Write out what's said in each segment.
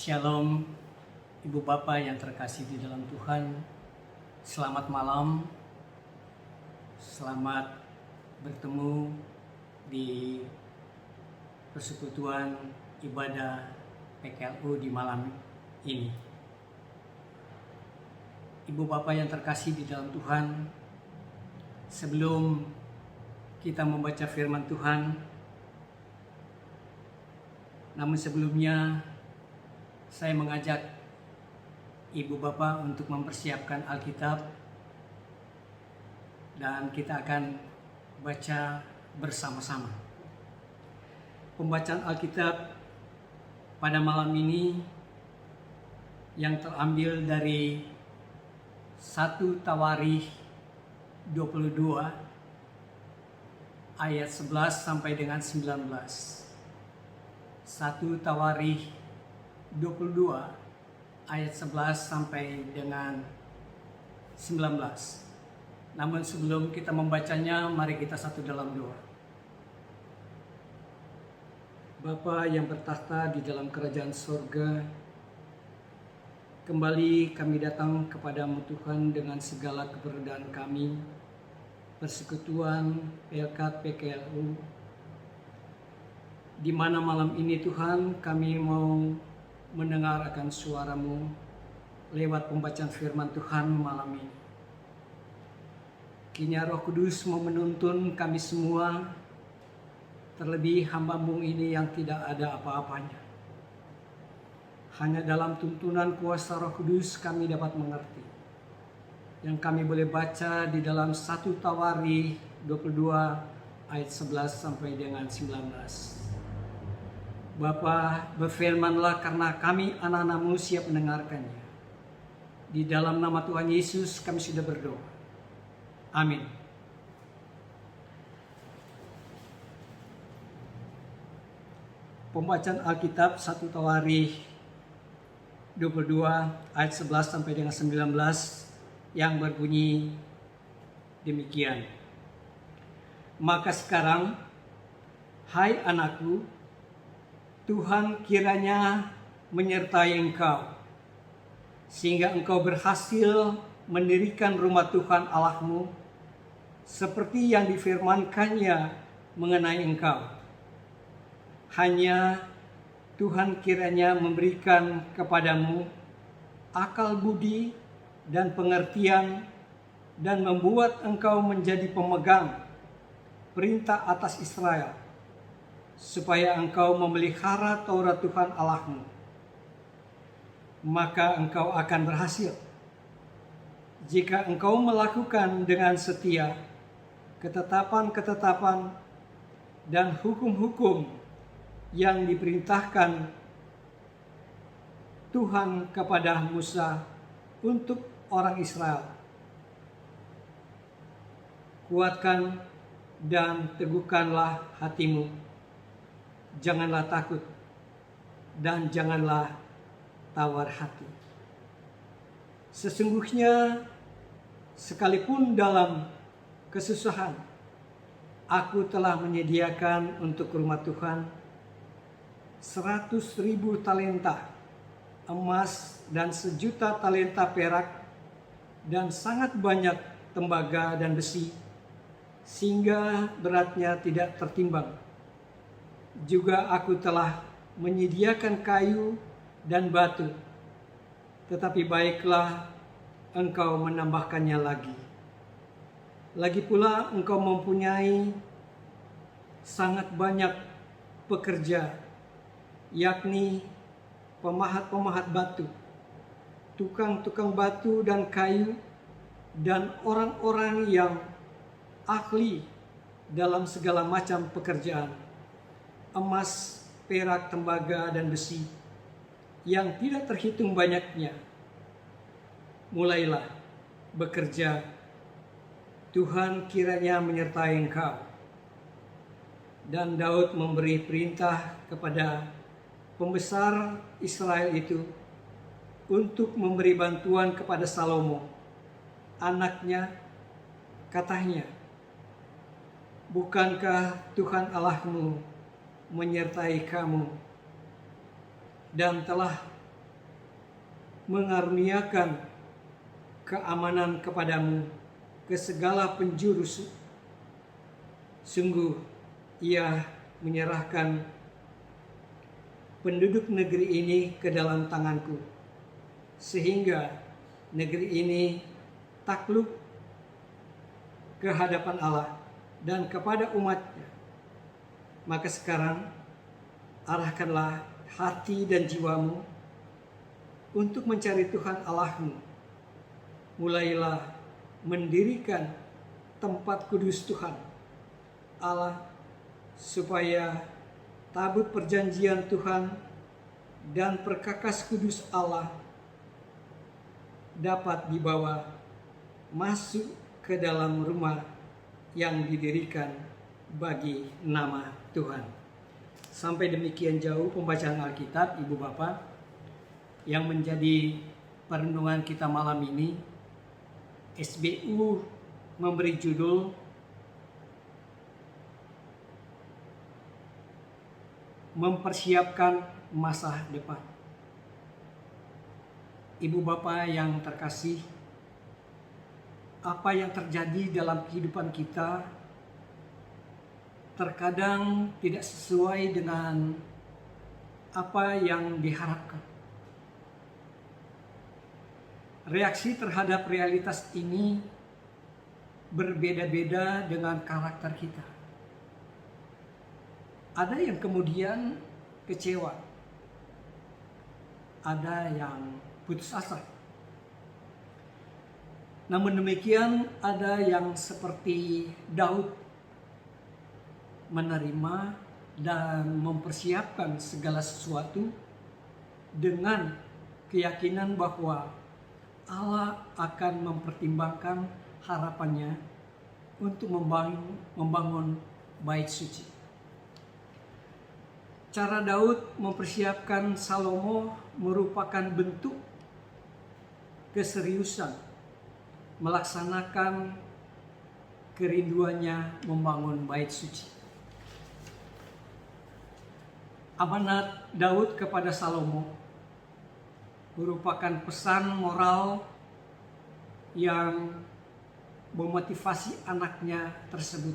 Shalom, Ibu Bapak yang terkasih di dalam Tuhan. Selamat malam, selamat bertemu di persekutuan ibadah PKLU di malam ini. Ibu Bapak yang terkasih di dalam Tuhan, sebelum kita membaca firman Tuhan, namun sebelumnya saya mengajak Ibu Bapak untuk mempersiapkan Alkitab dan kita akan baca bersama-sama. Pembacaan Alkitab pada malam ini yang terambil dari 1 Tawarikh 22 ayat 11 sampai dengan 19. 1 Tawarikh 22 ayat 11 sampai dengan 19. Namun sebelum kita membacanya, mari kita satu dalam doa. Bapa yang bertahta di dalam kerajaan surga, kembali kami datang kepadamu Tuhan dengan segala keberadaan kami, persekutuan Pelkat PKLU, di mana malam ini Tuhan kami mau mendengar akan suara-Mu lewat pembacaan firman Tuhan malam ini. Kiranya Roh Kudus mau menuntun kami semua, terlebih hamba-Mu ini yang tidak ada apa-apanya. Hanya dalam tuntunan kuasa Roh Kudus kami dapat mengerti. Yang kami boleh baca di dalam 1 Tawarikh 22 ayat 11 sampai dengan 19. Bapa, berfirmanlah karena kami anak-anak-Mu siap mendengarkannya. Di dalam nama Tuhan Yesus kami sudah berdoa. Amin. Pembacaan Alkitab 1 Tawarikh 22 ayat 11 sampai dengan 19 yang berbunyi demikian. Maka sekarang, hai anakku, Tuhan kiranya menyertai engkau, sehingga engkau berhasil mendirikan rumah Tuhan Allahmu, seperti yang difirmankannya mengenai engkau. Hanya Tuhan kiranya memberikan kepadamu akal budi dan pengertian, dan membuat engkau menjadi pemegang perintah atas Israel, supaya engkau memelihara Taurat Tuhan Allahmu. Maka engkau akan berhasil jika engkau melakukan dengan setia ketetapan-ketetapan dan hukum-hukum yang diperintahkan Tuhan kepada Musa untuk orang Israel. Kuatkan dan teguhkanlah hatimu. Janganlah takut dan janganlah tawar hati. Sesungguhnya sekalipun dalam kesusahan, aku telah menyediakan untuk rumah Tuhan 100.000 talenta emas dan 1.000.000 talenta perak dan sangat banyak tembaga dan besi, sehingga beratnya tidak tertimbang. Juga aku telah menyediakan kayu dan batu, tetapi baiklah engkau menambahkannya lagi. Lagi pula engkau mempunyai sangat banyak pekerja, yakni pemahat-pemahat batu, tukang-tukang batu dan kayu, dan orang-orang yang ahli dalam segala macam pekerjaan, emas, perak, tembaga, dan besi, yang tidak terhitung banyaknya. Mulailah bekerja, Tuhan kiranya menyertai engkau. Dan Daud memberi perintah kepada pembesar Israel itu untuk memberi bantuan kepada Salomo, anaknya. Katanya, bukankah Tuhan Allahmu menyertai kamu dan telah mengaruniakan keamanan kepadamu ke segala penjuru. Sungguh Ia menyerahkan penduduk negeri ini ke dalam tanganku, sehingga negeri ini takluk ke hadapan Allah dan kepada umat-Nya. Maka sekarang arahkanlah hati dan jiwamu untuk mencari Tuhan Allahmu. Mulailah mendirikan tempat kudus Tuhan Allah, supaya tabut perjanjian Tuhan dan perkakas kudus Allah dapat dibawa masuk ke dalam rumah yang didirikan bagi nama Tuhan. Sampai demikian jauh pembacaan Alkitab, Ibu Bapak, yang menjadi perenungan kita malam ini. SBU memberi judul mempersiapkan masa depan. Ibu Bapak yang terkasih, apa yang terjadi dalam kehidupan kita terkadang tidak sesuai dengan apa yang diharapkan. Reaksi terhadap realitas ini berbeda-beda dengan karakter kita. Ada yang kemudian kecewa, ada yang putus asa. Namun demikian, ada yang seperti Daud menerima dan mempersiapkan segala sesuatu dengan keyakinan bahwa Allah akan mempertimbangkan harapannya untuk membangun bait suci. Cara Daud mempersiapkan Salomo merupakan bentuk keseriusan melaksanakan kerinduannya membangun bait suci. Amanat Daud kepada Salomo merupakan pesan moral yang memotivasi anaknya tersebut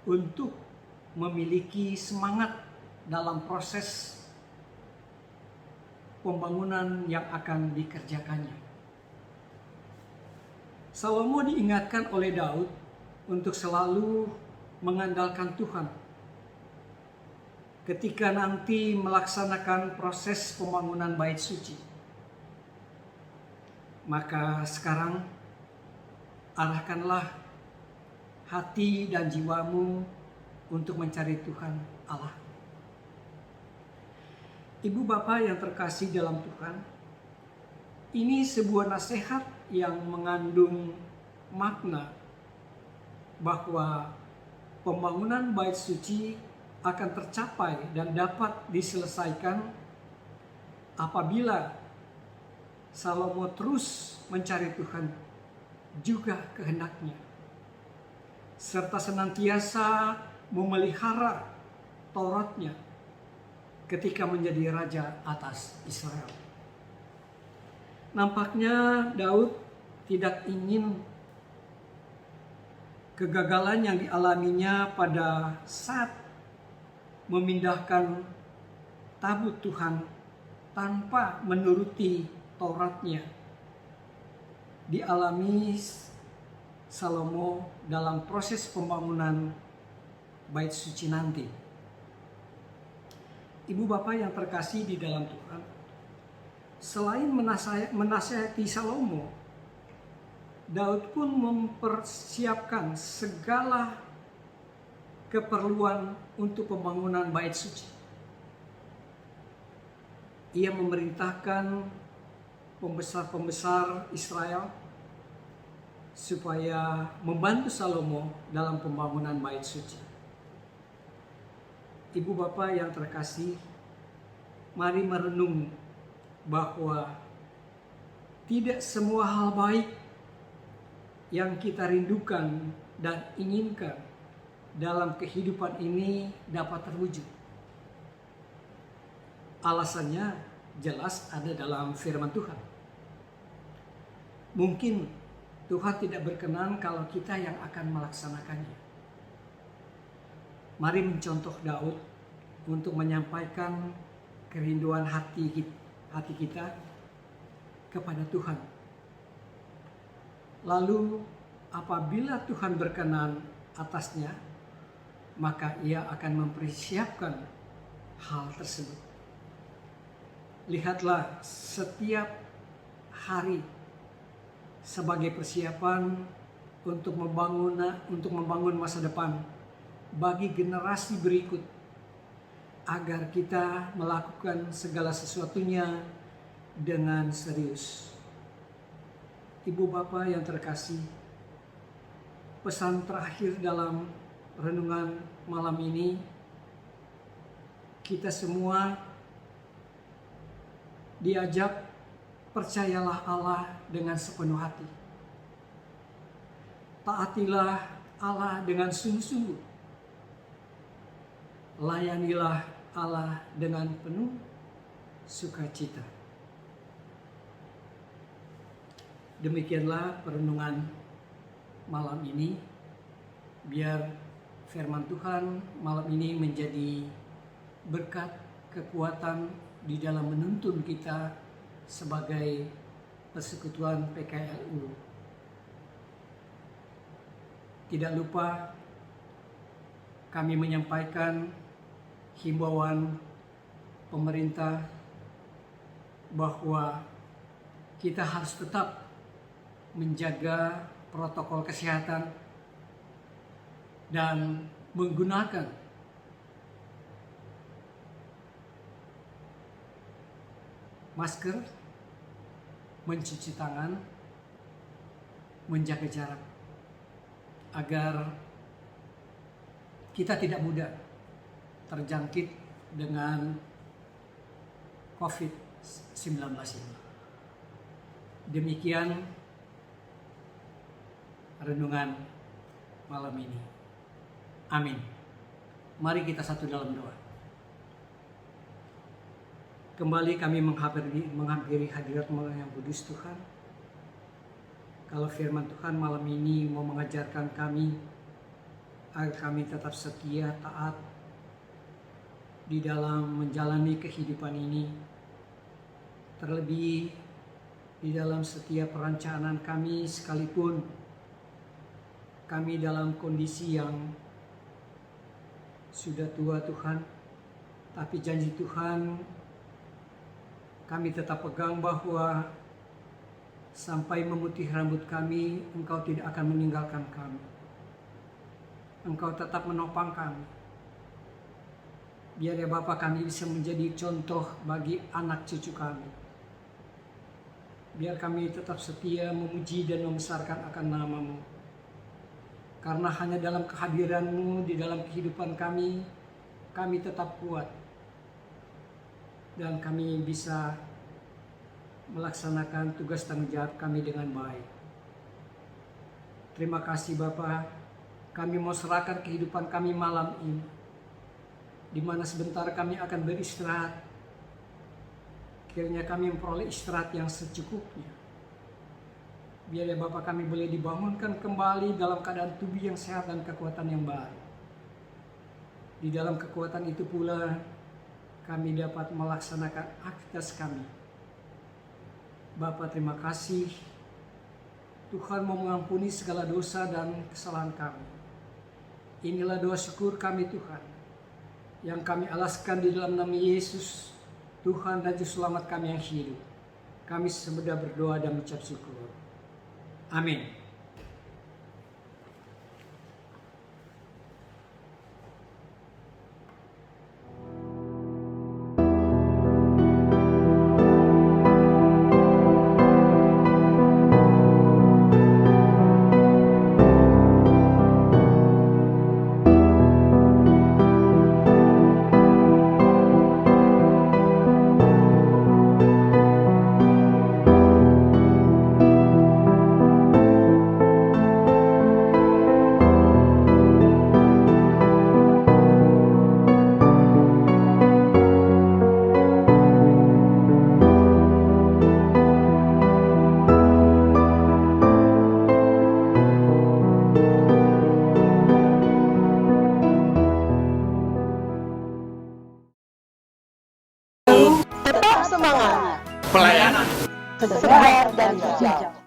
untuk memiliki semangat dalam proses pembangunan yang akan dikerjakannya. Salomo diingatkan oleh Daud untuk selalu mengandalkan Tuhan ketika nanti melaksanakan proses pembangunan bait suci. Maka sekarang arahkanlah hati dan jiwamu untuk mencari Tuhan Allah. Ibu Bapak yang terkasih dalam Tuhan, ini sebuah nasihat yang mengandung makna bahwa pembangunan bait suci akan tercapai dan dapat diselesaikan apabila Salomo terus mencari Tuhan juga kehendaknya, serta senantiasa memelihara Tauratnya ketika menjadi raja atas Israel. Nampaknya Daud tidak ingin kegagalan yang dialaminya pada saat memindahkan tabut Tuhan tanpa menuruti Tauratnya dialami Salomo dalam proses pembangunan bait suci nanti. Ibu Bapak yang terkasih di dalam Tuhan, selain menasihati Salomo, Daud pun mempersiapkan segala keperluan untuk pembangunan bait suci. Ia memerintahkan pembesar-pembesar Israel supaya membantu Salomo dalam pembangunan bait suci. Ibu Bapak yang terkasih, mari merenung bahwa tidak semua hal baik yang kita rindukan dan inginkan dalam kehidupan ini dapat terwujud. Alasannya jelas ada dalam firman Tuhan. Mungkin Tuhan tidak berkenan kalau kita yang akan melaksanakannya. Mari mencontoh Daud untuk menyampaikan kerinduan hati kita kepada Tuhan. Lalu apabila Tuhan berkenan atasnya, maka ia akan mempersiapkan hal tersebut. Lihatlah setiap hari sebagai persiapan untuk membangun masa depan bagi generasi berikut, agar kita melakukan segala sesuatunya dengan serius. Ibu Bapa yang terkasih, pesan terakhir dalam renungan malam ini, kita semua diajak percayalah Allah dengan sepenuh hati. Taatilah Allah dengan sungguh-sungguh. Layanilah Allah dengan penuh sukacita. Demikianlah perenungan malam ini. Biar firman Tuhan malam ini menjadi berkat, kekuatan di dalam menuntun kita sebagai persekutuan PKLU. Tidak lupa kami menyampaikan himbauan pemerintah bahwa kita harus tetap menjaga protokol kesehatan dan menggunakan masker, mencuci tangan, menjaga jarak, agar kita tidak mudah terjangkit dengan COVID-19 ini. Demikian renungan malam ini. Amin. Mari kita satu dalam doa. Kembali kami menghampiri hadirat yang kudus Tuhan. Kalau firman Tuhan malam ini mau mengajarkan kami agar kami tetap setia, taat di dalam menjalani kehidupan ini, terlebih di dalam setiap perencanaan kami, sekalipun kami dalam kondisi yang sudah tua Tuhan, tapi janji Tuhan kami tetap pegang bahwa sampai memutih rambut kami, Engkau tidak akan meninggalkan kami. Engkau tetap menopang kami. Biar ya Bapa kami bisa menjadi contoh bagi anak cucu kami. Biar kami tetap setia memuji dan membesarkan akan nama-Mu. Karena hanya dalam kehadiran-Mu di dalam kehidupan kami tetap kuat. Dan kami bisa melaksanakan tugas tanggung jawab kami dengan baik. Terima kasih Bapa, kami mau serahkan kehidupan kami malam ini, di mana sebentar kami akan beristirahat. Kiranya kami memperoleh istirahat yang secukupnya. Biar ya Bapa kami boleh dibangunkan kembali dalam keadaan tubuh yang sehat dan kekuatan yang baru. Di dalam kekuatan itu pula kami dapat melaksanakan aktivitas kami. Bapa, terima kasih. Tuhan mau mengampuni segala dosa dan kesalahan kami. Inilah doa syukur kami Tuhan, yang kami alaskan di dalam nama Yesus, Tuhan dan Juru Selamat kami yang hidup. Kami semudah berdoa dan mengucap syukur. Amin. semangat, Pelayanan segar dan hijau.